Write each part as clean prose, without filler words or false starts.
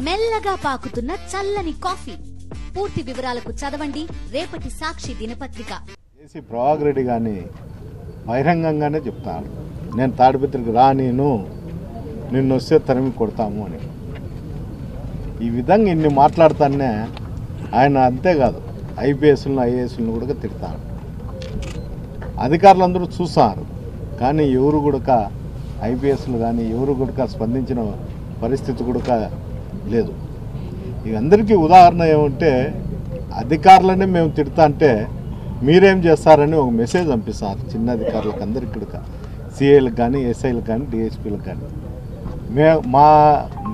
మెల్లగా పాకుతున్న చల్లని కాఫీ. పూర్తి వివరాలకు చదవండి రేపటి సాక్షి దినపత్రిక. ఏసీ ప్రభాకర్ రెడ్డి గాని బహిరంగంగానే చెప్తాను, నేను తాడిపత్రికి రా, నిన్ను వస్తే తరిమి కొడతాము అని. ఈ విధంగా ఇన్ని మాట్లాడుతానే ఆయన అంతేకాదు ఐపీఎస్లను ఐఏఎస్లను కూడా తిడతాను. అధికారులందరూ చూస్తారు కానీ ఎవరు కూడా ఐపీఎస్లు కానీ ఎవరు కూడా స్పందించిన పరిస్థితి కూడా లేదు. ఇక అందరికీ ఉదాహరణ ఏమంటే అధికారులనే మేము తిడతా అంటే మీరేం చేస్తారని ఒక మెసేజ్ పంపిస్తారు చిన్న అధికారులకు అందరికీ కూడా, సిఐలకు కానీ ఎస్ఐలకు కానీ డిఎస్పీలకు కానీ.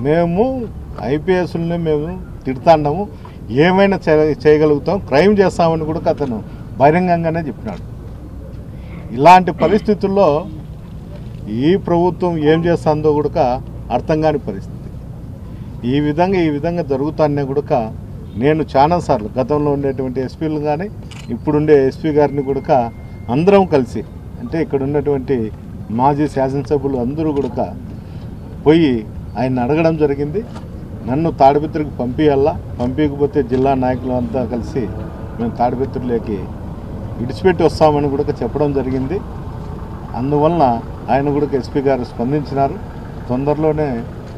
మేము ఐపీఎస్లని మేము తిడుతున్నాము, ఏమైనా చేయగలుగుతాం, క్రైమ్ చేస్తామని కూడా అతను బహిరంగంగానే చెప్పినాడు. ఇలాంటి పరిస్థితుల్లో ఈ ప్రభుత్వం ఏం చేస్తుందో కూడా అర్థం కాని పరిస్థితి. ఈ విధంగా జరుగుతానే కూడా నేను చాలాసార్లు గతంలో ఉండేటువంటి ఎస్పీలు కానీ ఇప్పుడుండే ఎస్పీ గారిని కూడా అందరం కలిసి, అంటే ఇక్కడ ఉన్నటువంటి మాజీ శాసనసభ్యులు అందరూ కూడా పోయి ఆయన అడగడం జరిగింది. నన్ను తాడిపత్రికి పంపించకపోతే జిల్లా నాయకులు అంతా కలిసి మేము తాడిపత్రిలోకి విడిచిపెట్టి వస్తామని కూడా చెప్పడం జరిగింది. అందువలన ఆయన కూడా ఎస్పీ గారు స్పందించినారు. తొందరలోనే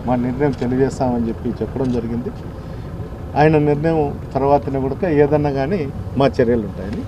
మా నిర్ణయం తెలియజేస్తామని చెప్పడం జరిగింది. ఆయన నిర్ణయం తర్వాతనే కూడా ఏదన్నా కానీ మా చర్యలు ఉంటాయని